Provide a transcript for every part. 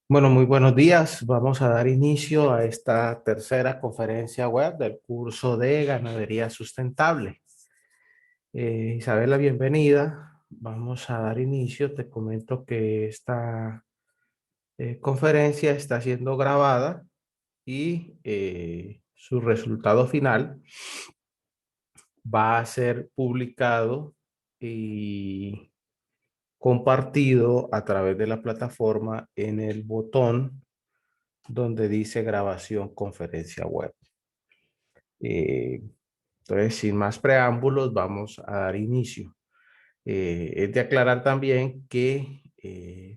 Bueno, muy buenos días. Vamos a dar inicio a esta tercera conferencia web del curso de Ganadería Sustentable. Isabela, bienvenida. Vamos a dar inicio. Te comento que esta conferencia está siendo grabada y su resultado final va a ser publicado y compartido a través de la plataforma en el botón donde dice grabación conferencia web. Eh, entonces, sin más preámbulos, vamos a dar inicio. Es de aclarar también que,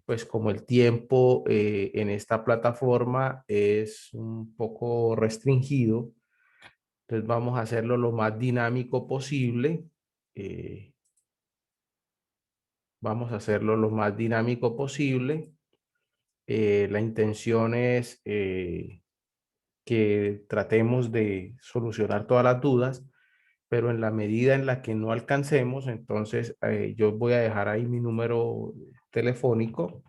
pues como el tiempo en esta plataforma es un poco restringido, entonces vamos a hacerlo lo más dinámico posible. eh, Vamos a hacerlo lo más dinámico posible. La intención es que tratemos de solucionar todas las dudas, pero en la medida en la que no alcancemos, entonces yo voy a dejar ahí mi número telefónico.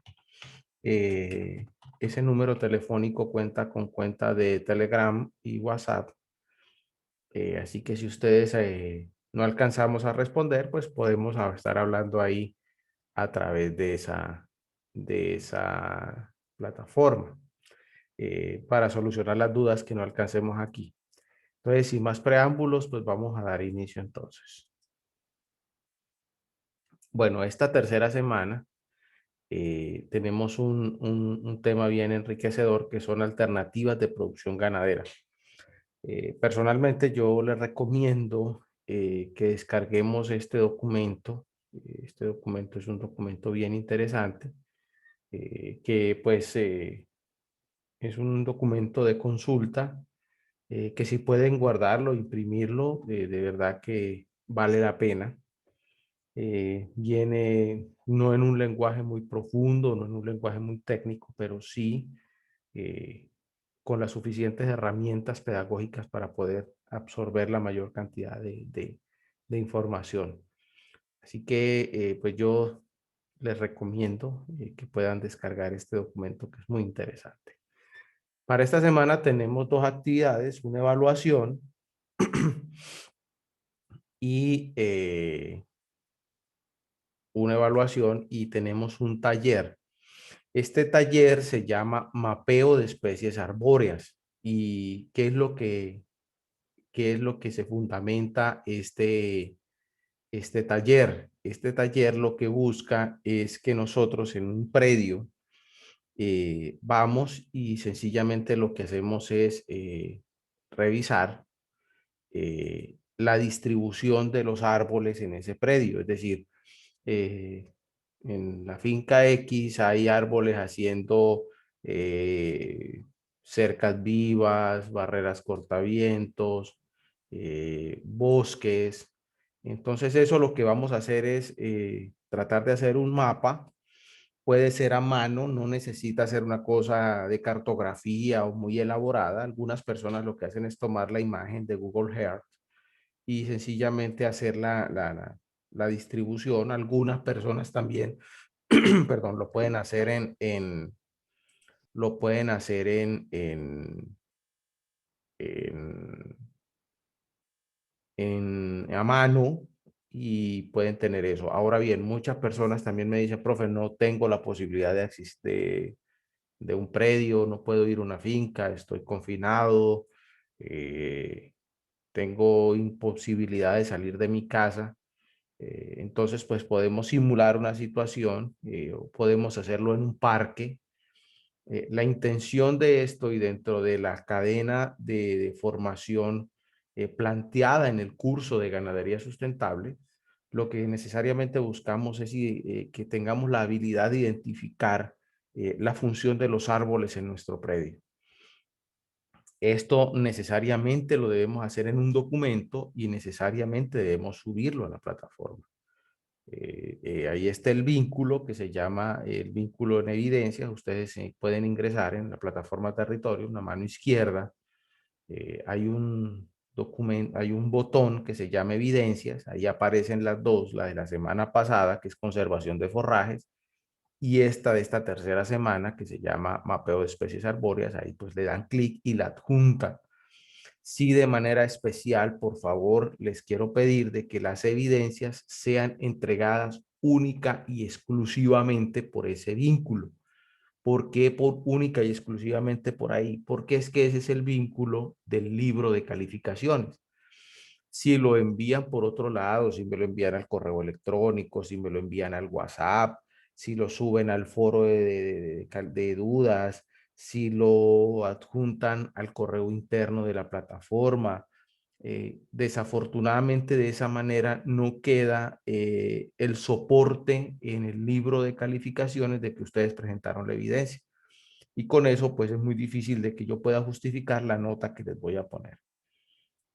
Eh, Ese número telefónico cuenta con cuenta de Telegram y WhatsApp. Así que si ustedes no alcanzamos a responder, pues podemos estar hablando ahí a través de esa plataforma para solucionar las dudas que no alcancemos aquí. Entonces, sin más preámbulos, pues vamos a dar inicio entonces. Bueno, esta tercera semana tenemos un tema bien enriquecedor que son alternativas de producción ganadera. Personalmente yo les recomiendo que descarguemos este documento. Este documento es un documento bien interesante que pues es un documento de consulta que si pueden guardarlo, imprimirlo, de verdad que vale la pena. Viene no en un lenguaje muy profundo, no en un lenguaje muy técnico, pero sí eh, con las suficientes herramientas pedagógicas para poder absorber la mayor cantidad de información. Así que pues yo les recomiendo que puedan descargar este documento que es muy interesante. Para esta semana tenemos dos actividades, una evaluación y y tenemos un taller. Este taller se llama Mapeo de especies arbóreas. ¿Y qué es lo que se fundamenta este taller? Este taller lo que busca es que nosotros en un predio vamos y sencillamente lo que hacemos es revisar la distribución de los árboles en ese predio. Es decir, eh, en la finca X hay árboles haciendo eh, cercas vivas, barreras cortavientos, bosques. Entonces eso lo que vamos a hacer es tratar de hacer un mapa. Puede ser a mano, no necesita ser una cosa de cartografía o muy elaborada. Algunas personas lo que hacen es tomar la imagen de Google Earth y sencillamente hacer la distribución. Algunas personas también, perdón, lo pueden hacer lo pueden hacer en, a mano y pueden tener eso. Ahora bien, muchas personas también me dicen, profe, no tengo la posibilidad de un predio, no puedo ir a una finca, estoy confinado, eh, tengo imposibilidad de salir de mi casa. Entonces, pues podemos simular una situación, o podemos hacerlo en un parque. La intención de esto y dentro de la cadena de formación planteada en el curso de ganadería sustentable, lo que necesariamente buscamos es que tengamos la habilidad de identificar la función de los árboles en nuestro predio. Esto necesariamente lo debemos hacer en un documento y necesariamente debemos subirlo a la plataforma. Ahí está el vínculo que se llama el vínculo en evidencias. Ustedes pueden ingresar en la plataforma territorio, en la mano izquierda. Hay un documento, hay un botón que se llama evidencias. Ahí aparecen las dos, la de la semana pasada, que es conservación de forrajes, Y esta de esta tercera semana, que se llama Mapeo de Especies Arbóreas, ahí pues le dan clic y la adjuntan. Sí, de manera especial, por favor, les quiero pedir de que las evidencias sean entregadas única y exclusivamente por ese vínculo. ¿Por qué por única y exclusivamente por ahí? Porque es que ese es el vínculo del libro de calificaciones. Si lo envían por otro lado, si me lo envían al correo electrónico, si me lo envían al WhatsApp, si lo suben al foro de dudas, si lo adjuntan al correo interno de la plataforma, desafortunadamente de esa manera no queda el soporte en el libro de calificaciones de que ustedes presentaron la evidencia. Y con eso pues es muy difícil de que yo pueda justificar la nota que les voy a poner.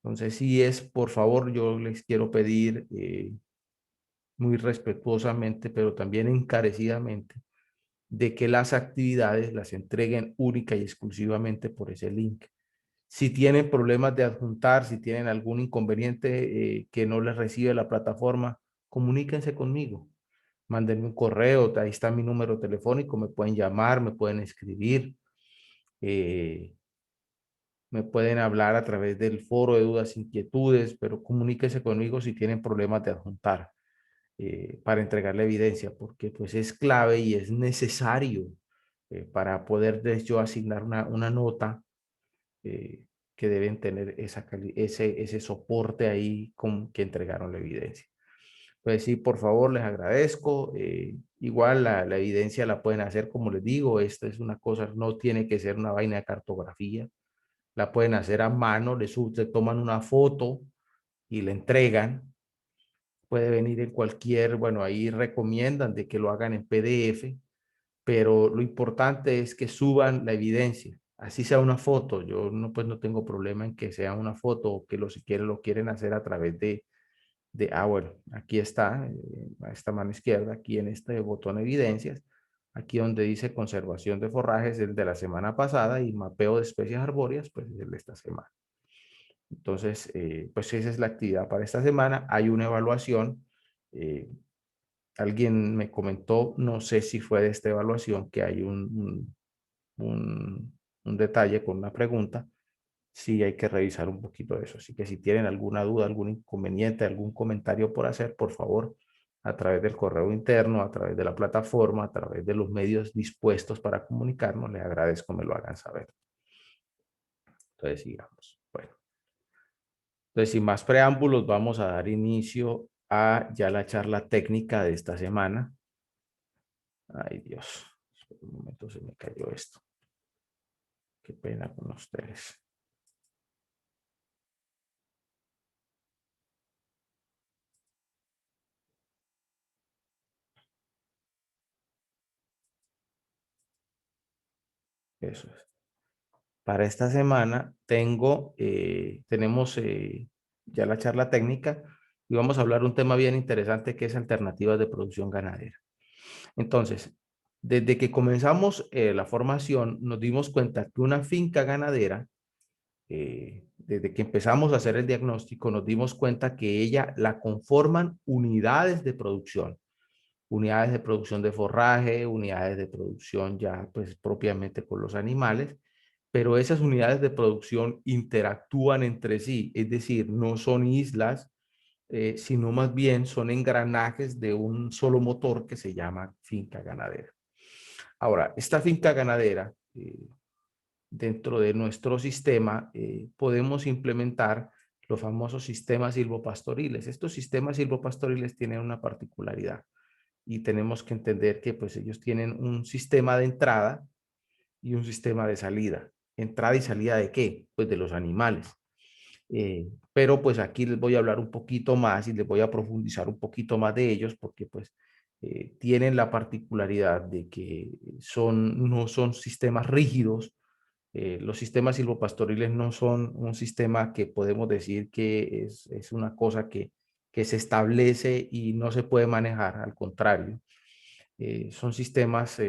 Entonces, sí es, por favor, yo les quiero pedir muy respetuosamente, pero también encarecidamente, de que las actividades las entreguen única y exclusivamente por ese link. Si tienen problemas de adjuntar, si tienen algún inconveniente que no les recibe la plataforma, comuníquense conmigo. Mándenme un correo, ahí está mi número telefónico, me pueden llamar, me pueden escribir. Eh, Me pueden hablar a través del foro de dudas, inquietudes, pero comuníquese conmigo si tienen problemas de adjuntar para entregar la evidencia, porque pues es clave y es necesario para poder yo asignar una nota eh, que deben tener ese soporte ahí con que entregaron la evidencia. Pues sí, por favor, les agradezco. Igual la evidencia la pueden hacer como les digo, esta es una cosa, no tiene que ser una vaina de cartografía, la pueden hacer a mano, le toman una foto y le entregan. Puede venir en cualquier, bueno, ahí recomiendan de que lo hagan en PDF, pero lo importante es que suban la evidencia, así sea una foto. Yo no, pues no tengo problema en que sea una foto o que si quieren lo quieren hacer a través bueno, aquí está, a esta mano izquierda, aquí en este botón evidencias, aquí donde dice conservación de forrajes, el de la semana pasada y mapeo de especies arbóreas, pues es el de esta semana. Entonces, pues esa es la actividad para esta semana. Hay una evaluación. eh, Alguien me comentó, no sé si fue de esta evaluación, que hay un detalle con una pregunta. Sí, hay que revisar un poquito de eso. Así que si tienen alguna duda, algún inconveniente, algún comentario por hacer, por favor, a través del correo interno, a través de la plataforma, a través de los medios dispuestos para comunicarnos, les agradezco me lo hagan saber. Entonces, sigamos. Bueno. Entonces, sin más preámbulos, vamos a dar inicio a ya la charla técnica de esta semana. Ay, Dios. Un momento, se me cayó esto. Qué pena con ustedes. Eso es. Para esta semana tenemos ya la charla técnica y vamos a hablar un tema bien interesante que es alternativas de producción ganadera. Entonces, desde que comenzamos la formación, nos dimos cuenta que una finca ganadera, desde que empezamos a hacer el diagnóstico, nos dimos cuenta que ella la conforman unidades de producción de forraje, unidades de producción ya pues propiamente con los animales, pero esas unidades de producción interactúan entre sí, es decir, no son islas, sino más bien son engranajes de un solo motor que se llama finca ganadera. Ahora, esta finca ganadera, dentro de nuestro sistema, podemos implementar los famosos sistemas silvopastoriles. Estos sistemas silvopastoriles tienen una particularidad y tenemos que entender que pues ellos tienen un sistema de entrada y un sistema de salida. ¿Entrada y salida de qué? Pues de los animales. Pero pues aquí les voy a hablar un poquito más y les voy a profundizar un poquito más de ellos porque pues tienen la particularidad de que no son sistemas rígidos. Los sistemas silvopastoriles no son un sistema que podemos decir que es una cosa que se establece y no se puede manejar, al contrario. Son sistemas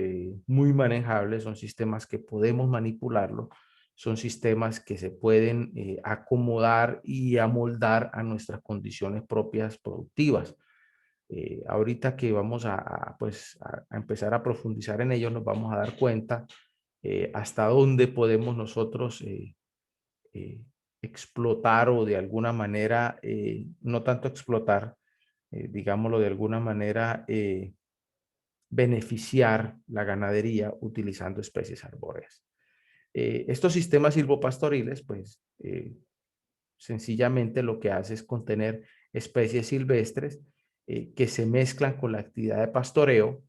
muy manejables, son sistemas que podemos manipularlo, son sistemas que se pueden acomodar y amoldar a nuestras condiciones propias productivas. Ahorita que vamos pues, a empezar a profundizar en ello, nos vamos a dar cuenta hasta dónde podemos nosotros eh, explotar o de alguna manera, no tanto explotar, digámoslo de alguna manera, beneficiar la ganadería utilizando especies arbóreas. Estos sistemas silvopastoriles, pues, sencillamente lo que hace es contener especies silvestres que se mezclan con la actividad de pastoreo,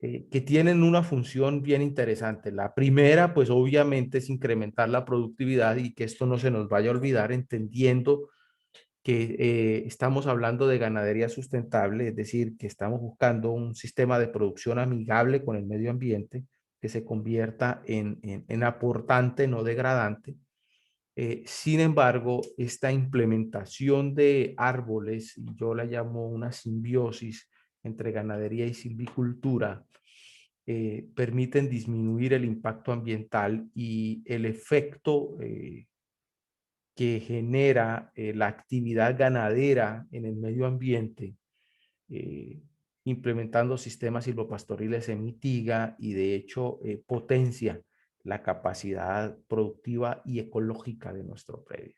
que tienen una función bien interesante. La primera, pues obviamente es incrementar la productividad y que esto no se nos vaya a olvidar, entendiendo que estamos hablando de ganadería sustentable, es decir, que estamos buscando un sistema de producción amigable con el medio ambiente, que se convierta en aportante, no degradante. Sin embargo, esta implementación de árboles, yo la llamo una simbiosis entre ganadería y silvicultura, permiten disminuir el impacto ambiental y el efecto que genera la actividad ganadera en el medio ambiente, eh, implementando sistemas silvopastoriles se mitiga y de hecho potencia la capacidad productiva y ecológica de nuestro predio.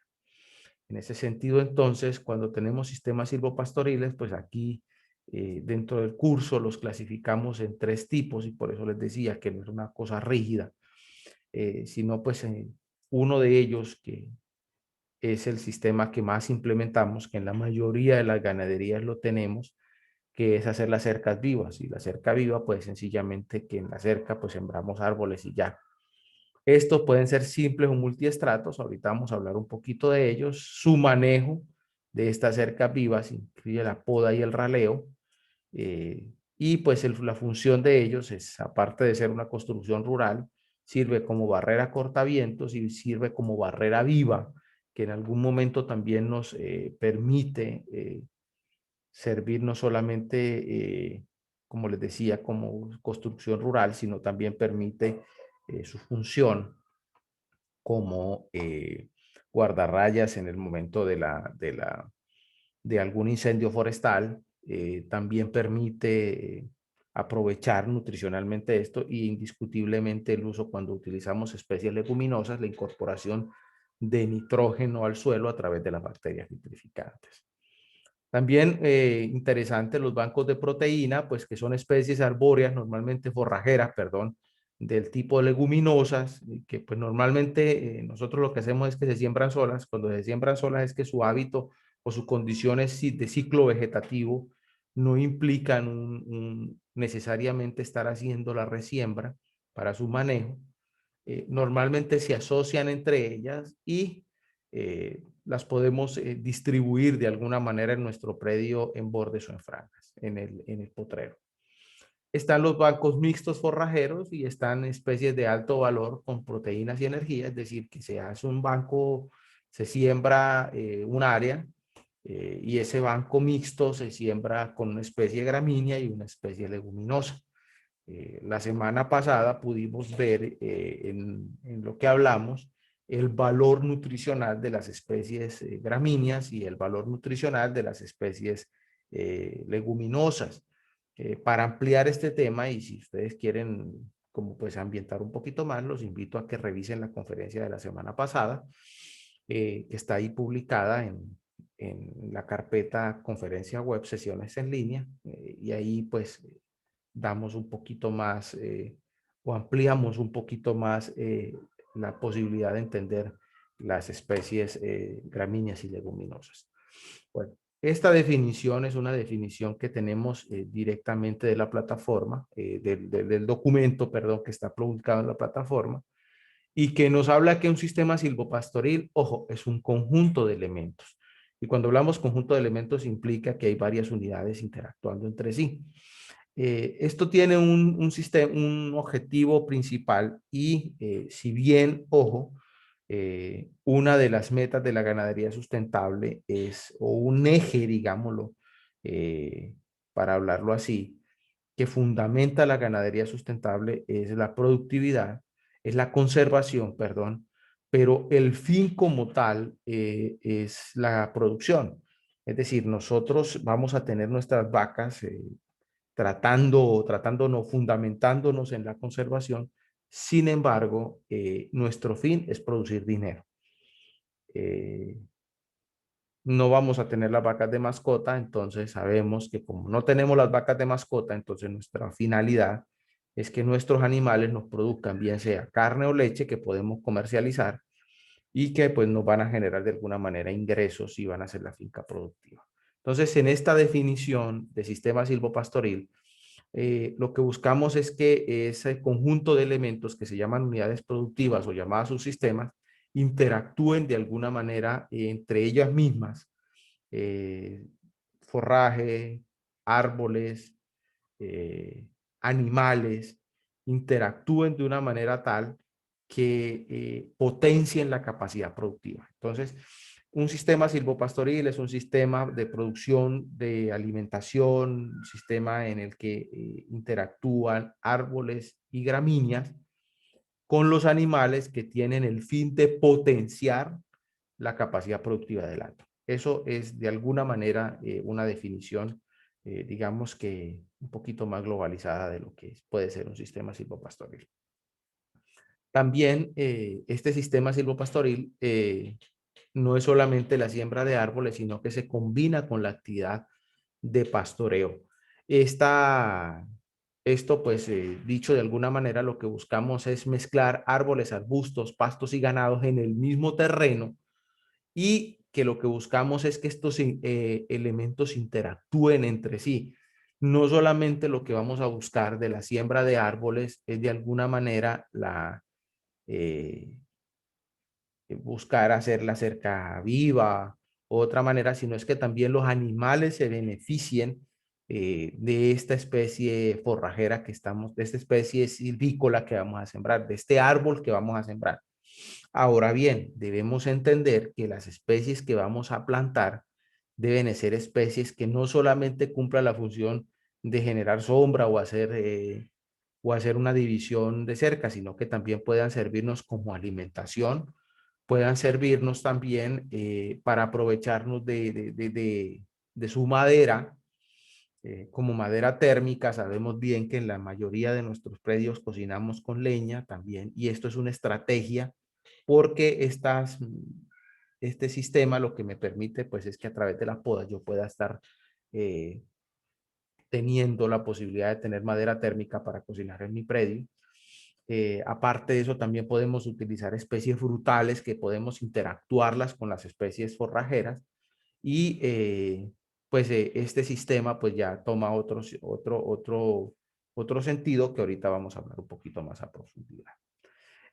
En ese sentido, entonces, cuando tenemos sistemas silvopastoriles, pues aquí dentro del curso los clasificamos en tres tipos y por eso les decía que no es una cosa rígida, sino pues uno de ellos que es el sistema que más implementamos, que en la mayoría de las ganaderías lo tenemos, que es hacer las cercas vivas. Y la cerca viva, pues sencillamente que en la cerca pues sembramos árboles y ya. Estos pueden ser simples o multiestratos, ahorita vamos a hablar un poquito de ellos. Su manejo de estas cercas vivas incluye la poda y el raleo. Y pues la función de ellos es, aparte de ser una construcción rural, sirve como barrera cortavientos y sirve como barrera viva, que en algún momento también nos permite servir no solamente, como les decía, como construcción rural, sino también permite su función como guardarrayas en el momento de algún incendio forestal. También permite aprovechar nutricionalmente esto y indiscutiblemente el uso cuando utilizamos especies leguminosas, la incorporación de nitrógeno al suelo a través de las bacterias nitrificantes. También interesante los bancos de proteína, pues que son especies arbóreas, normalmente forrajeras, perdón, del tipo de leguminosas, que pues normalmente nosotros lo que hacemos es que se siembran solas. Cuando se siembran solas es que su hábito o sus condiciones de ciclo vegetativo no implican necesariamente estar haciendo la resiembra para su manejo. Normalmente se asocian entre ellas y las podemos distribuir de alguna manera en nuestro predio en bordes o en franjas, en el potrero. Están los bancos mixtos forrajeros y están especies de alto valor con proteínas y energía, es decir, que se hace un banco, se siembra un área y ese banco mixto se siembra con una especie gramínea y una especie leguminosa. La semana pasada pudimos ver en lo que hablamos el valor nutricional de las especies gramíneas y el valor nutricional de las especies leguminosas. Para ampliar este tema y si ustedes quieren como pues ambientar un poquito más, los invito a que revisen la conferencia de la semana pasada, que está ahí publicada en la carpeta conferencia web, sesiones en línea, y ahí pues damos un poquito más o ampliamos un poquito más la posibilidad de entender las especies gramíneas y leguminosas. Bueno, esta definición es una definición que tenemos directamente de la plataforma, del documento, perdón, que está publicado en la plataforma y que nos habla que un sistema silvopastoril, ojo, es un conjunto de elementos. Y cuando hablamos conjunto de elementos implica que hay varias unidades interactuando entre sí. Esto tiene sistema, un objetivo principal y si bien, ojo, una de las metas de la ganadería sustentable es, o un eje, digámoslo, eh, para hablarlo así, que fundamenta la ganadería sustentable es la productividad, es la conservación, perdón, pero el fin como tal es la producción. Es decir, nosotros vamos a tener nuestras vacas tratándonos, fundamentándonos en la conservación. Sin embargo, nuestro fin es producir dinero. Eh, no vamos a tener las vacas de mascota, entonces sabemos que como no tenemos las vacas de mascota, entonces nuestra finalidad es que nuestros animales nos produzcan bien sea carne o leche que podemos comercializar y que pues nos van a generar de alguna manera ingresos y van a ser la finca productiva. Entonces, en esta definición de sistema silvopastoril, lo que buscamos es que ese conjunto de elementos que se llaman unidades productivas o llamadas subsistemas interactúen de alguna manera entre ellas mismas, eh, forraje, árboles, eh, animales, interactúen de una manera tal que potencien la capacidad productiva. Entonces, un sistema silvopastoril es un sistema de producción de alimentación, un sistema en el que interactúan árboles y gramíneas con los animales que tienen el fin de potenciar la capacidad productiva del átomo. Eso es de alguna manera una definición, digamos que un poquito más globalizada de lo que puede ser un sistema silvopastoril. También este sistema silvopastoril no es solamente la siembra de árboles, sino que se combina con la actividad de pastoreo. Esta, esto, pues, dicho de alguna manera, lo que buscamos es mezclar árboles, arbustos, pastos y ganados en el mismo terreno y que lo que buscamos es que estos elementos interactúen entre sí. No solamente lo que vamos a buscar de la siembra de árboles es de alguna manera eh, buscar hacer la cerca viva, otra manera, sino es que también los animales se beneficien de esta especie forrajera que estamos, de esta especie silvícola que vamos a sembrar, de este árbol que vamos a sembrar. Ahora bien, debemos entender que las especies que vamos a plantar deben ser especies que no solamente cumplan la función de generar sombra o hacer una división de cerca, sino que también puedan servirnos como alimentación, puedan servirnos también para aprovecharnos de su madera, como madera térmica. Sabemos bien que en la mayoría de nuestros predios cocinamos con leña también, y esto es una estrategia porque este sistema lo que me permite pues es que a través de la poda yo pueda estar eh, teniendo la posibilidad de tener madera térmica para cocinar en mi predio. Aparte de eso, también podemos utilizar especies frutales que podemos interactuarlas con las especies forrajeras y pues este sistema pues ya toma otro sentido que ahorita vamos a hablar un poquito más a profundidad.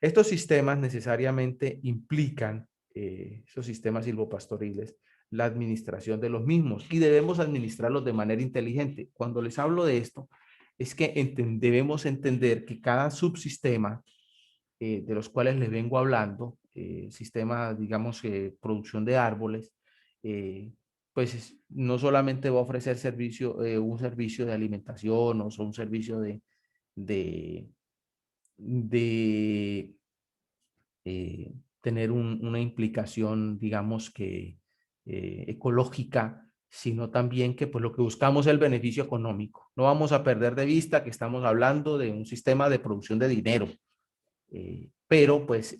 Estos sistemas necesariamente implican, esos sistemas silvopastoriles, la administración de los mismos y debemos administrarlos de manera inteligente. Cuando les hablo de esto, es que debemos entender que cada subsistema de los cuales les vengo hablando, sistema, digamos, producción de árboles, eh, pues no solamente va a ofrecer un servicio de alimentación o un servicio de, de tener una implicación, digamos que ecológica, sino también que pues lo que buscamos es el beneficio económico. No vamos a perder de vista que estamos hablando de un sistema de producción de dinero, pero pues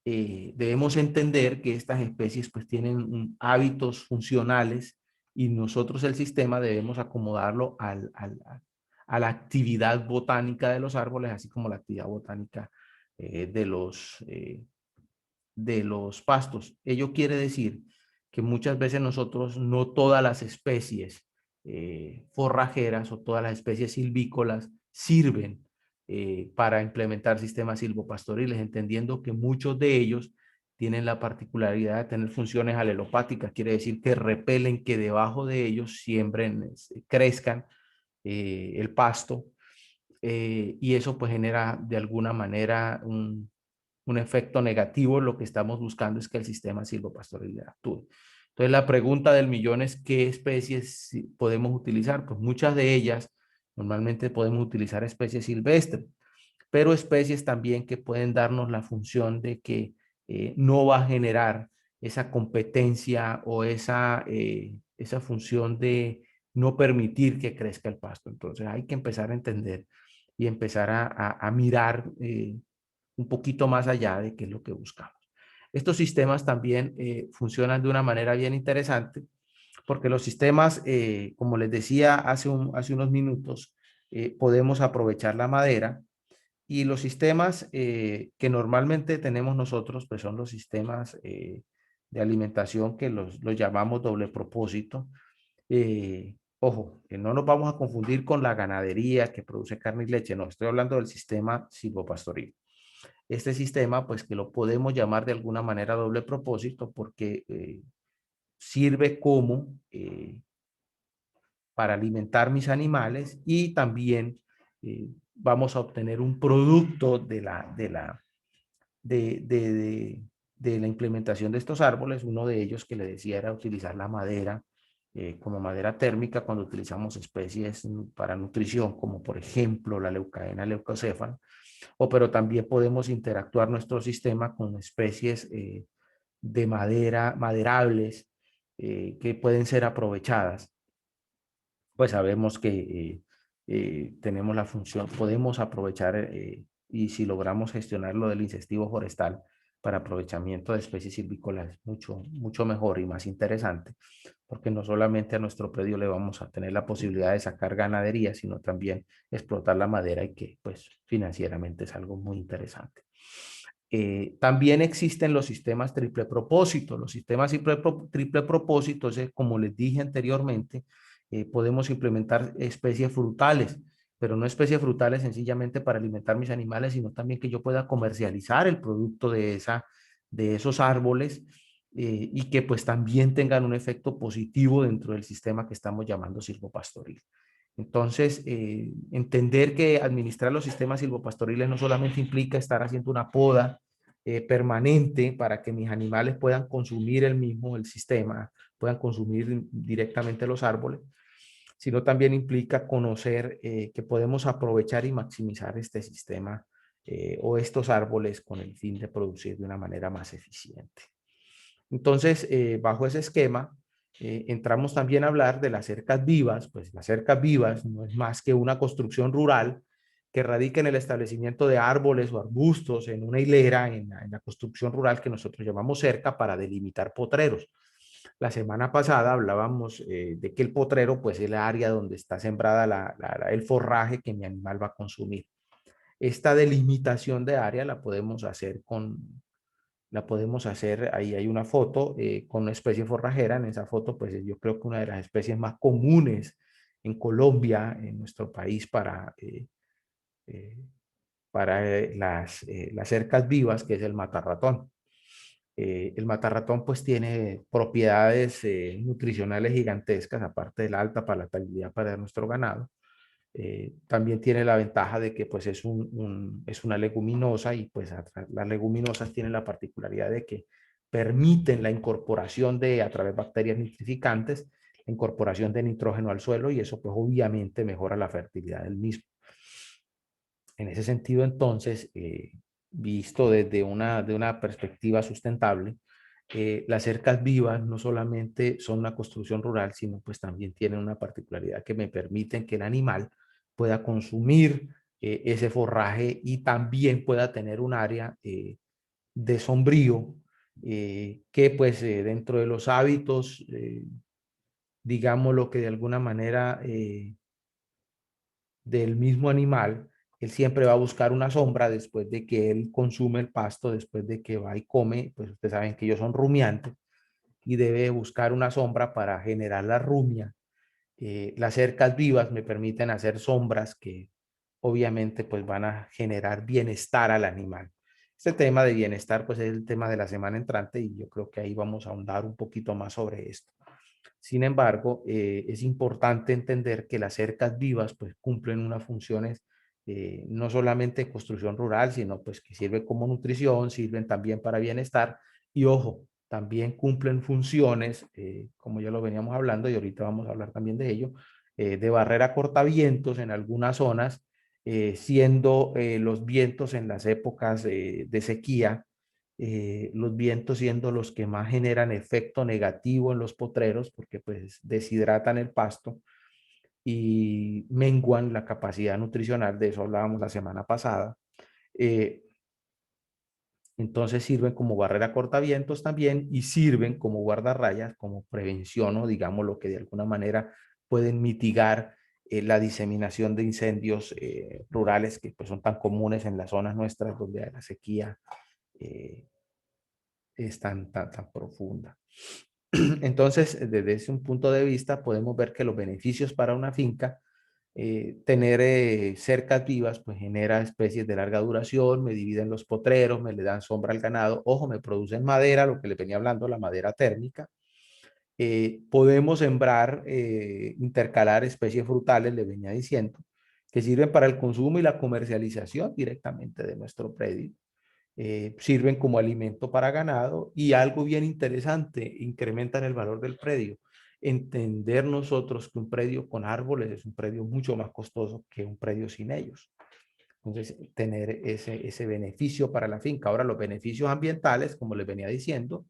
debemos entender que estas especies pues tienen hábitos funcionales y nosotros el sistema debemos acomodarlo a la actividad botánica de los árboles, así como la actividad botánica eh, de, los, eh, de los pastos. Ello quiere decir que muchas veces nosotros no todas las especies forrajeras o todas las especies silvícolas sirven para implementar sistemas silvopastoriles, entendiendo que muchos de ellos tienen la particularidad de tener funciones alelopáticas, quiere decir que repelen que debajo de ellos siembren, crezcan el pasto, y eso pues genera de alguna manera un efecto negativo. Lo que estamos buscando es que el sistema silvopastoril actúe. Entonces la pregunta del millón es ¿qué especies podemos utilizar? Pues muchas de ellas normalmente podemos utilizar especies silvestres, pero especies también que pueden darnos la función de que no va a generar esa competencia o esa función de no permitir que crezca el pasto. Entonces hay que empezar a entender y empezar a mirar un poquito más allá de qué es lo que buscamos. Estos sistemas también funcionan de una manera bien interesante porque los sistemas, como les decía hace unos minutos, podemos aprovechar la madera y los sistemas que normalmente tenemos nosotros, pues son los sistemas de alimentación que los llamamos doble propósito. Ojo, que no nos vamos a confundir con la ganadería que produce carne y leche, no, estoy hablando del sistema silvopastoril. Este sistema, pues que lo podemos llamar de alguna manera doble propósito porque sirve como para alimentar mis animales y también vamos a obtener un producto de la implementación de estos árboles. Uno de ellos que le decía era utilizar la madera como madera térmica cuando utilizamos especies para nutrición, como por ejemplo la leucaena leucocéfala, o pero también podemos interactuar nuestro sistema con especies de madera, maderables, que pueden ser aprovechadas. Pues sabemos que tenemos la función, podemos aprovechar y si logramos gestionar lo del incentivo forestal para aprovechamiento de especies silvícolas, mucho mejor y más interesante, porque no solamente a nuestro predio le vamos a tener la posibilidad de sacar ganadería, sino también explotar la madera y que pues financieramente es algo muy interesante. También existen los sistemas triple propósito. Los sistemas triple propósito, como les dije anteriormente, podemos implementar especies frutales, pero no especies frutales sencillamente para alimentar mis animales, sino también que yo pueda comercializar el producto de esos árboles y que pues también tengan un efecto positivo dentro del sistema que estamos llamando silvopastoril. Entonces, entender que administrar los sistemas silvopastoriles no solamente implica estar haciendo una poda permanente para que mis animales puedan consumir el sistema, puedan consumir directamente los árboles, sino también implica conocer que podemos aprovechar y maximizar este sistema o estos árboles con el fin de producir de una manera más eficiente. Entonces, bajo ese esquema, entramos también a hablar de las cercas vivas. Pues las cercas vivas no es más que una construcción rural que radica en el establecimiento de árboles o arbustos en una hilera en la construcción rural que nosotros llamamos cerca para delimitar potreros. La semana pasada hablábamos de que el potrero pues es el área donde está sembrada el forraje que mi animal va a consumir. Esta delimitación de área la podemos hacer, ahí hay una foto con una especie forrajera. En esa foto, pues yo creo que una de las especies más comunes en Colombia, en nuestro país, eh, las cercas vivas, que es el matarratón. El matarratón pues tiene propiedades nutricionales gigantescas, aparte de la alta palatabilidad para nuestro ganado. También tiene la ventaja de que pues es una leguminosa y pues las leguminosas tienen la particularidad de que permiten la incorporación a través de bacterias nitrificantes, la incorporación de nitrógeno al suelo y eso pues obviamente mejora la fertilidad del mismo. En ese sentido entonces, visto de una perspectiva sustentable, las cercas vivas no solamente son una construcción rural, sino pues también tienen una particularidad que me permiten que el animal pueda consumir ese forraje y también pueda tener un área de sombrío que pues dentro de los hábitos, digamos lo que de alguna manera del mismo animal, él siempre va a buscar una sombra después de que él consume el pasto, después de que va y come, pues ustedes saben que ellos son rumiantes y debe buscar una sombra para generar la rumia. Las cercas vivas me permiten hacer sombras que obviamente pues van a generar bienestar al animal. Este tema de bienestar pues es el tema de la semana entrante y yo creo que ahí vamos a ahondar un poquito más sobre esto. Sin embargo, es importante entender que las cercas vivas pues cumplen unas funciones no solamente de construcción rural, sino pues que sirven como nutrición, sirven también para bienestar y ojo, también cumplen funciones, como ya lo veníamos hablando y ahorita vamos a hablar también de ello, de barrera cortavientos en algunas zonas, siendo los vientos en las épocas de sequía los vientos siendo los que más generan efecto negativo en los potreros, porque pues deshidratan el pasto y menguan la capacidad nutricional, de eso hablábamos la semana pasada. Eh, entonces sirven como barrera cortavientos también y sirven como guardarrayas, como prevención o digamos lo que de alguna manera pueden mitigar la diseminación de incendios rurales que pues, son tan comunes en las zonas nuestras donde la sequía eh, es tan profunda. Entonces, desde ese un punto de vista, podemos ver que los beneficios para una finca, tener cercas vivas, pues genera especies de larga duración, me dividen los potreros, me le dan sombra al ganado, ojo, me producen madera, lo que le venía hablando, la madera térmica. Podemos sembrar, intercalar especies frutales, le venía diciendo, que sirven para el consumo y la comercialización directamente de nuestro predio. Sirven como alimento para ganado y algo bien interesante, incrementan el valor del predio. Entender nosotros que un predio con árboles es un predio mucho más costoso que un predio sin ellos. Entonces, tener ese beneficio para la finca. Ahora, los beneficios ambientales, como les venía diciendo,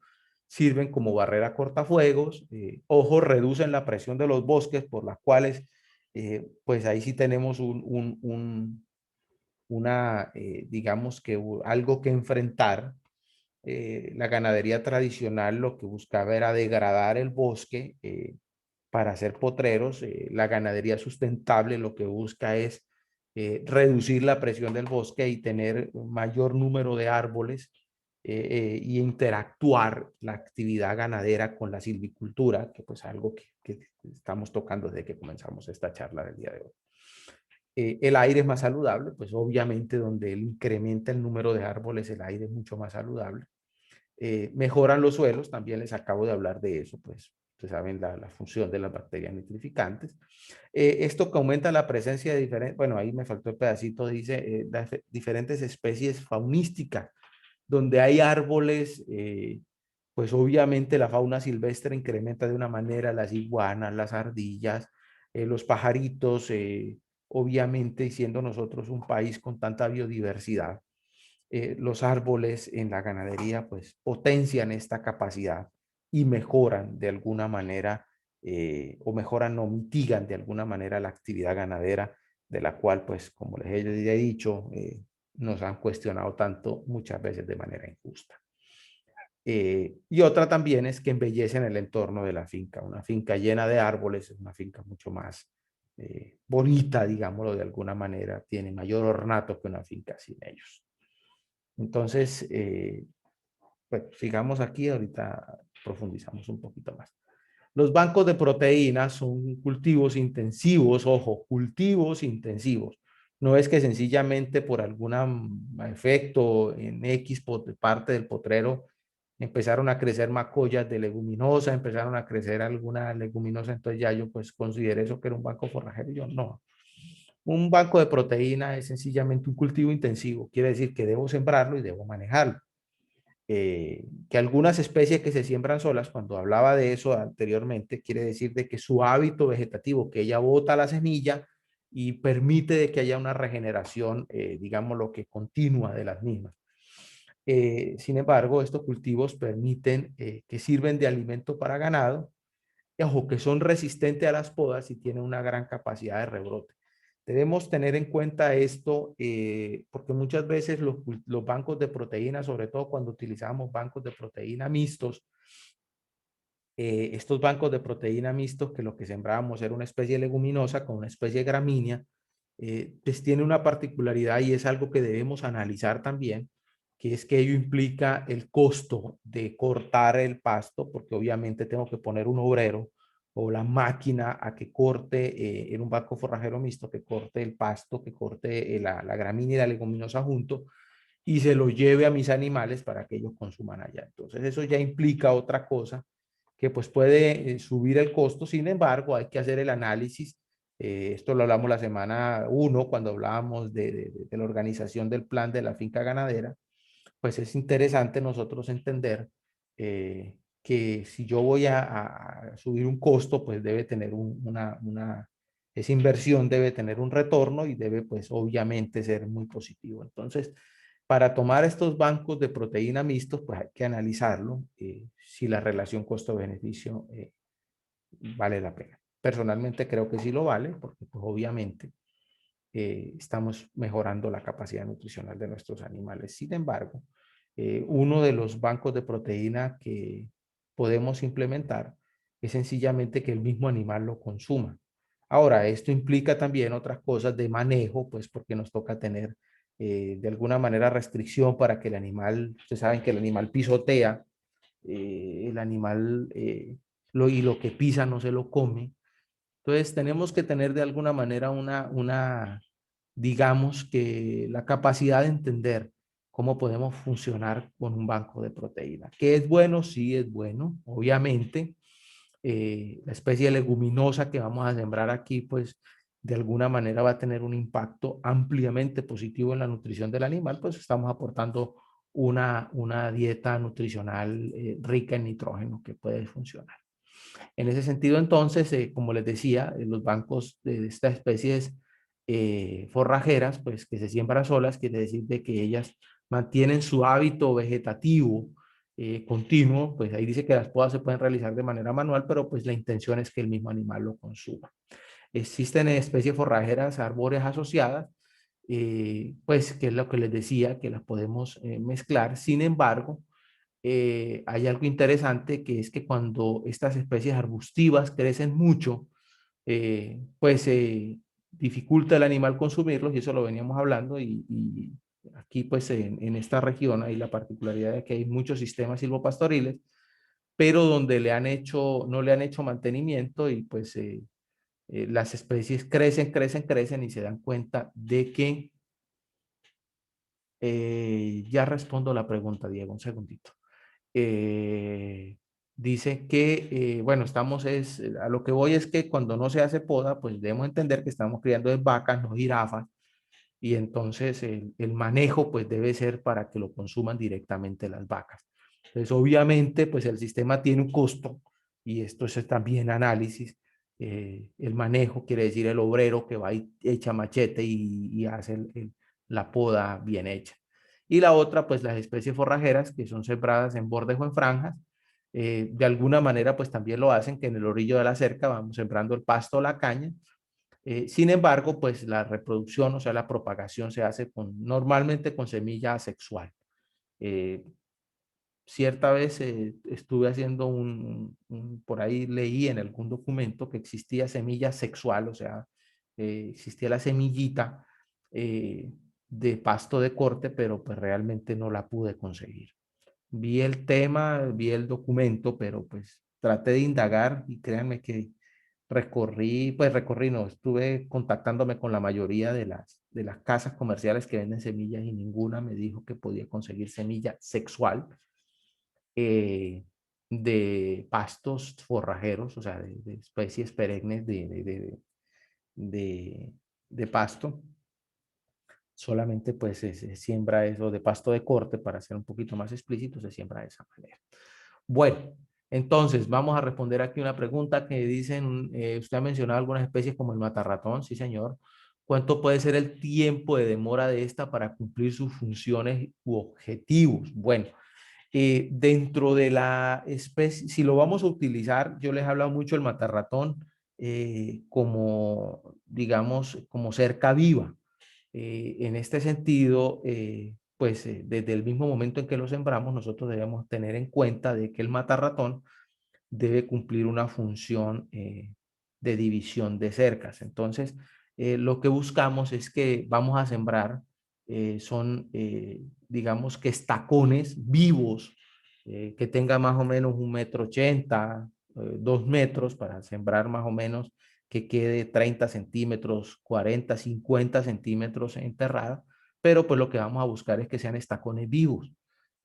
sirven como barrera cortafuegos. Ojo, reducen la presión de los bosques, por las cuales, pues ahí sí tenemos digamos que algo que enfrentar. La ganadería tradicional lo que buscaba era degradar el bosque para hacer potreros. La ganadería sustentable lo que busca es reducir la presión del bosque y tener un mayor número de árboles y interactuar la actividad ganadera con la silvicultura, que pues algo que estamos tocando desde que comenzamos esta charla del día de hoy. El aire es más saludable, pues obviamente donde él incrementa el número de árboles, el aire es mucho más saludable. Mejoran los suelos, también les acabo de hablar de eso, pues ustedes saben la función de las bacterias nitrificantes. Esto que aumenta la presencia de diferentes, bueno, ahí me faltó el pedacito, dice, diferentes especies faunísticas, donde hay árboles, pues obviamente la fauna silvestre incrementa de una manera, las iguanas, las ardillas, los pajaritos, obviamente siendo nosotros un país con tanta biodiversidad, los árboles en la ganadería pues potencian esta capacidad y mejoran de alguna manera o mejoran o mitigan de alguna manera la actividad ganadera de la cual pues como les he dicho nos han cuestionado tanto muchas veces de manera injusta. Y otra también es que embellecen el entorno de la finca. Una finca llena de árboles es una finca mucho más bonita, digámoslo de alguna manera, tiene mayor ornato que una finca sin ellos. Entonces, pues sigamos aquí, ahorita profundizamos un poquito más. Los bancos de proteínas son cultivos intensivos, ojo, cultivos intensivos. No es que sencillamente por algún efecto en X parte del potrero empezaron a crecer macollas de leguminosa, empezaron a crecer alguna leguminosa, entonces ya yo pues consideré eso que era un banco forrajero. Yo no. Un banco de proteína es sencillamente un cultivo intensivo, quiere decir que debo sembrarlo y debo manejarlo. Que algunas especies que se siembran solas, cuando hablaba de eso anteriormente, quiere decir de que su hábito vegetativo, que ella bota la semilla y permite de que haya una regeneración, digamos lo que continua de las mismas. Sin embargo, estos cultivos permiten que sirven de alimento para ganado, ojo, que son resistentes a las podas y tienen una gran capacidad de rebrote. Debemos tener en cuenta esto porque muchas veces los bancos de proteína, sobre todo cuando utilizamos bancos de proteína mixtos, estos bancos de proteína mixtos que lo que sembrábamos era una especie leguminosa con una especie gramínea, pues tiene una particularidad y es algo que debemos analizar también, que es que ello implica el costo de cortar el pasto, porque obviamente tengo que poner un obrero o la máquina a que corte en un banco forrajero mixto, que corte el pasto, que corte la gramínea y la leguminosa junto y se lo lleve a mis animales para que ellos consuman allá. Entonces eso ya implica otra cosa que pues puede subir el costo. Sin embargo, hay que hacer el análisis. Esto lo hablamos la semana 1 cuando hablábamos de la organización del plan de la finca ganadera. Pues es interesante nosotros entender que si yo voy a subir un costo, pues debe tener esa inversión debe tener un retorno y debe pues obviamente ser muy positivo. Entonces, Para tomar estos bancos de proteína mixtos, pues hay que analizarlo, si la relación costo-beneficio vale la pena. Personalmente creo que sí lo vale, porque pues obviamente estamos mejorando la capacidad nutricional de nuestros animales. Sin embargo, uno de los bancos de proteína que podemos implementar es sencillamente que el mismo animal lo consuma. Ahora, esto implica también otras cosas de manejo, pues porque nos toca tener de alguna manera restricción para que el animal, ustedes saben que el animal pisotea, el animal y lo que pisa no se lo come. Entonces tenemos que tener de alguna manera digamos que la capacidad de entender cómo podemos funcionar con un banco de proteína. ¿Qué es bueno? Sí es bueno, obviamente. La especie leguminosa que vamos a sembrar aquí, pues de alguna manera va a tener un impacto ampliamente positivo en la nutrición del animal, pues estamos aportando una dieta nutricional rica en nitrógeno que puede funcionar. En ese sentido, entonces, como les decía, los bancos de estas especies forrajeras, pues que se siembran solas, quiere decir de que ellas mantienen su hábito vegetativo continuo, pues ahí dice que las podas se pueden realizar de manera manual, pero pues la intención es que el mismo animal lo consuma. Existen especies forrajeras arbóreas asociadas, pues que es lo que les decía, que las podemos mezclar. Sin embargo, hay algo interesante que es que cuando estas especies arbustivas crecen mucho, pues dificulta al animal consumirlos y eso lo veníamos hablando y aquí pues en esta región hay la particularidad de que hay muchos sistemas silvopastoriles, pero donde no le han hecho mantenimiento y pues las especies crecen y se dan cuenta de que, ya respondo la pregunta, Diego, un segundito. eh, Dice que, bueno, a lo que voy es que cuando no se hace poda, pues debemos entender que estamos criando de vacas, no jirafas, y entonces el manejo pues debe ser para que lo consuman directamente las vacas. Entonces, obviamente, pues el sistema tiene un costo, y esto es también análisis. El manejo quiere decir el obrero que va y echa machete y hace la poda bien hecha. Y la otra, pues las especies forrajeras que son sembradas en bordes o en franjas, de alguna manera, pues también lo hacen, que en el orillo de la cerca vamos sembrando el pasto o la caña. Sin embargo, pues la reproducción, o sea, la propagación se hace normalmente con semilla asexual. Eh, Cierta vez estuve haciendo por ahí leí en algún documento que existía semilla sexual, o sea, existía la semillita eh, de pasto de corte, pero pues realmente no la pude conseguir. Vi el tema, vi el documento, pero pues traté de indagar y créanme que recorrí, no, estuve contactándome con la mayoría de las casas comerciales que venden semillas y ninguna me dijo que podía conseguir semilla sexual eh, de pastos forrajeros, o sea, de especies perennes de, de pasto. Solamente pues se siembra eso de pasto de corte, para ser un poquito más explícito, se siembra de esa manera. Bueno, entonces vamos a responder aquí una pregunta que dicen, usted ha mencionado algunas especies como el matarratón, sí señor. ¿Cuánto puede ser el tiempo de demora de esta para cumplir sus funciones u objetivos? Bueno, dentro de la especie, si lo vamos a utilizar, yo les he hablado mucho del matarratón como, digamos, como cerca viva. En este sentido, pues desde el mismo momento en que lo sembramos, nosotros debemos tener en cuenta de que el matarratón debe cumplir una función de división de cercas. Entonces, lo que buscamos es que vamos a sembrar, digamos que estacones vivos, que tenga más o menos 1,80 m, 2 metros, para sembrar más o menos que quede 30 centímetros, 40, 50 centímetros enterrada, pero pues lo que vamos a buscar es que sean estacones vivos.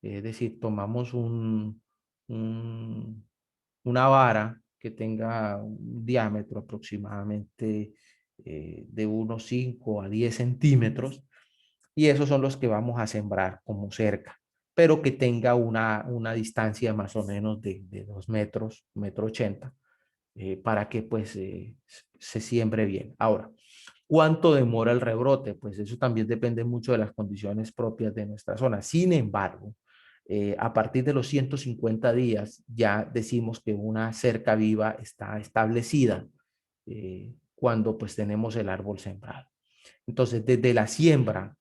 Es decir, tomamos un, una vara que tenga un diámetro aproximadamente de unos 5 a 10 centímetros, y esos son los que vamos a sembrar como cerca, pero que tenga una distancia más o menos de 2 metros, 1,80 m, para que pues se siembre bien. Ahora, ¿Cuánto demora el rebrote? Pues eso también depende mucho de las condiciones propias de nuestra zona. Sin embargo, a partir de los 150 días ya decimos que una cerca viva está establecida cuando pues tenemos el árbol sembrado. Entonces, desde la siembra,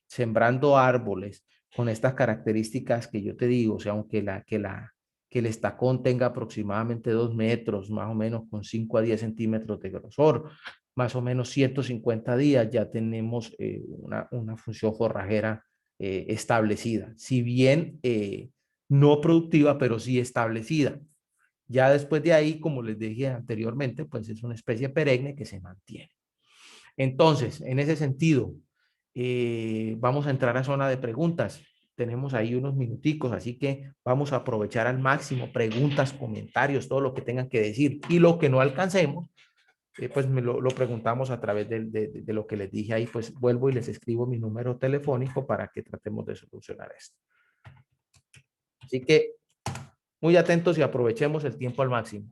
sembrando árboles con estas características que yo te digo, o sea, aunque que el estacón tenga aproximadamente 2 metros, más o menos con 5 a 10 centímetros de grosor, más o menos 150 días ya tenemos una función forrajera establecida. Si bien no productiva, pero sí establecida. Ya después de ahí, como les dije anteriormente, pues es una especie perenne que se mantiene. Entonces, en ese sentido, vamos a entrar a zona de preguntas. Tenemos ahí unos minuticos, así que vamos a aprovechar al máximo preguntas, comentarios, todo lo que tengan que decir. Y lo que no alcancemos, pues lo preguntamos a través de lo que les dije ahí, pues vuelvo y les escribo mi número telefónico para que tratemos de solucionar esto. Así que muy atentos y aprovechemos el tiempo al máximo.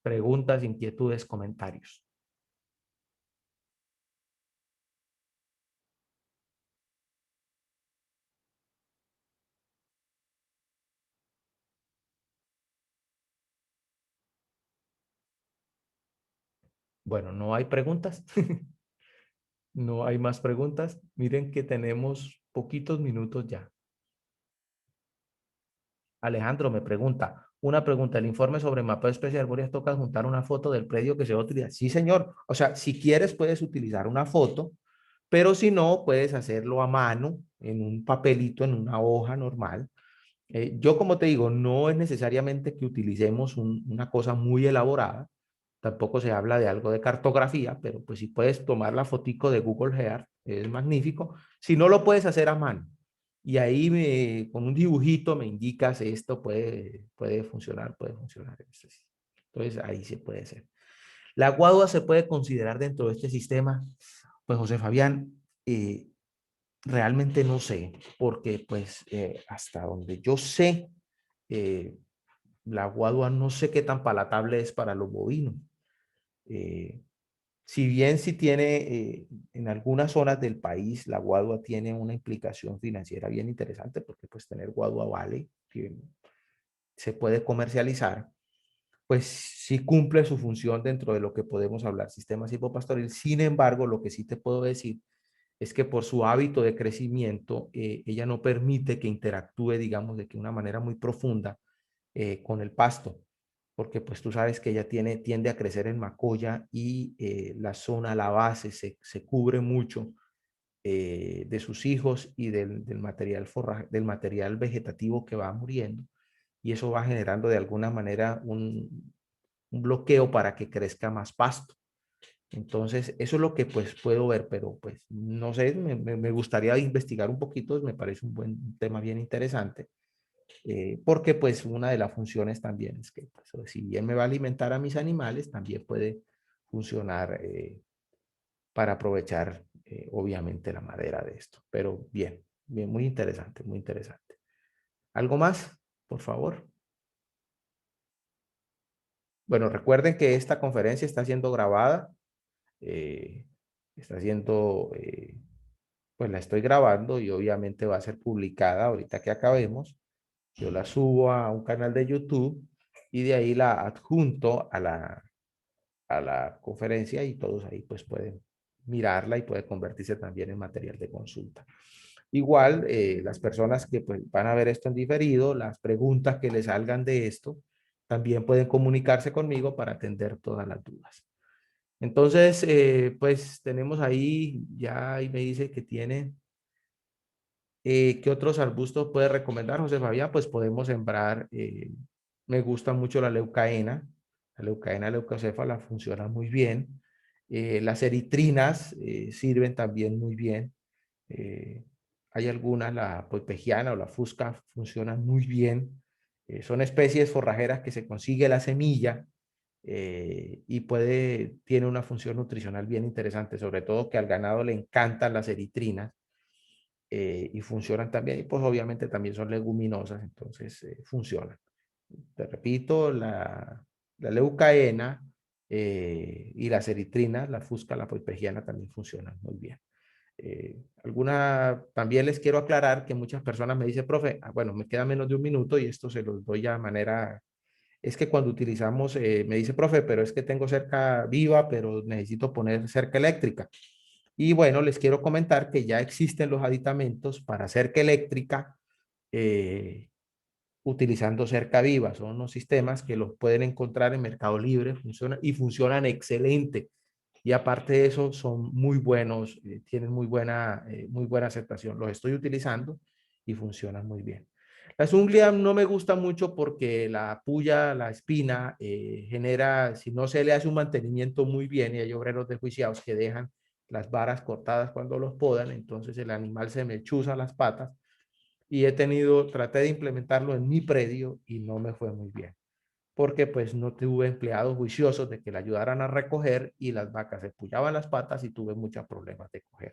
Preguntas, inquietudes, comentarios. Bueno, no hay preguntas. No hay más preguntas. Miren que tenemos poquitos minutos ya. Alejandro me pregunta, una pregunta, ¿el informe sobre mapa de especies arbóreas toca juntar una foto del predio que se va a utilizar? Sí, señor. O sea, si quieres puedes utilizar una foto, pero si no, puedes hacerlo a mano, en un papelito, en una hoja normal. Yo, como te digo, no es necesariamente que utilicemos una cosa muy elaborada. Tampoco se habla de algo de cartografía, pero pues si puedes tomar la fotico de Google Earth, es magnífico. Si no, lo puedes hacer a mano. Y ahí con un dibujito me indicas esto puede funcionar, puede funcionar. Entonces ahí se puede hacer. ¿La guadua se puede considerar dentro de este sistema? Pues José Fabián, realmente no sé, porque pues hasta donde yo sé, eh, la guadua no sé qué tan palatable es para los bovinos. Eh, si bien sí tiene, en algunas zonas del país, la guadua tiene una implicación financiera bien interesante, porque pues tener guadua vale, que se puede comercializar, pues sí cumple su función dentro de lo que podemos hablar, sistemas hipopastoril. Sin embargo, lo que sí te puedo decir es que por su hábito de crecimiento, ella no permite que interactúe, digamos, de que una manera muy profunda con el pasto, porque pues tú sabes que ella tiende a crecer en macolla y la zona, la base, se cubre mucho de sus hijos y del material del material vegetativo que va muriendo, y eso va generando de alguna manera un bloqueo para que crezca más pasto. Entonces, eso es lo que pues puedo ver, pero pues no sé, me gustaría investigar un poquito, me parece un buen tema bien interesante, porque pues una de las funciones también es que pues, si bien me va a alimentar a mis animales, también puede funcionar para aprovechar obviamente la madera de esto. Pero bien, bien, muy interesante, muy interesante. ¿Algo más, por favor? Bueno, recuerden que esta conferencia está siendo grabada, eh, está siendo, pues la estoy grabando y obviamente va a ser publicada ahorita que acabemos. Yo la subo a un canal de YouTube y de ahí la adjunto a la conferencia y todos ahí pues pueden mirarla y puede convertirse también en material de consulta. Igual, las personas que pues, van a ver esto en diferido, las preguntas que les salgan de esto, también pueden comunicarse conmigo para atender todas las dudas. Entonces, pues tenemos ahí, ya ahí me dice que tiene, ¿qué otros arbustos puede recomendar, José Fabián? Pues podemos sembrar, me gusta mucho la leucaena leucocéfala funciona muy bien. Las eritrinas sirven también muy bien. Eh, Hay algunas, la poipegiana o la fusca, funcionan muy bien. Son especies forrajeras que se consigue la semilla y tiene una función nutricional bien interesante, sobre todo que al ganado le encantan las eritrinas y funcionan también, y pues obviamente también son leguminosas, entonces funcionan. Te repito, la leucaena, y las eritrinas, la fusca, la poliplegiana también funcionan muy bien. También les quiero aclarar que muchas personas me dicen, profe, bueno, me queda menos de un minuto y esto se los doy a manera, es que cuando utilizamos, me dice, profe, pero es que tengo cerca viva, pero necesito poner cerca eléctrica. Y bueno, les quiero comentar que ya existen los aditamentos para cerca eléctrica eh, utilizando cerca viva. Son unos sistemas que los pueden encontrar en Mercado Libre y funcionan excelente. Y aparte de eso, son muy buenos, tienen muy buena aceptación. Los estoy utilizando y funcionan muy bien. La Zunglia no me gusta mucho porque la puya, la espina, genera, si no se le hace un mantenimiento muy bien, y hay obreros desjuiciados que dejan las varas cortadas cuando los podan, entonces el animal se me chuza las patas y traté de implementarlo en mi predio y no me fue muy bien porque pues no tuve empleados juiciosos de que le ayudaran a recoger y las vacas se pullaban las patas y tuve muchos problemas de coger.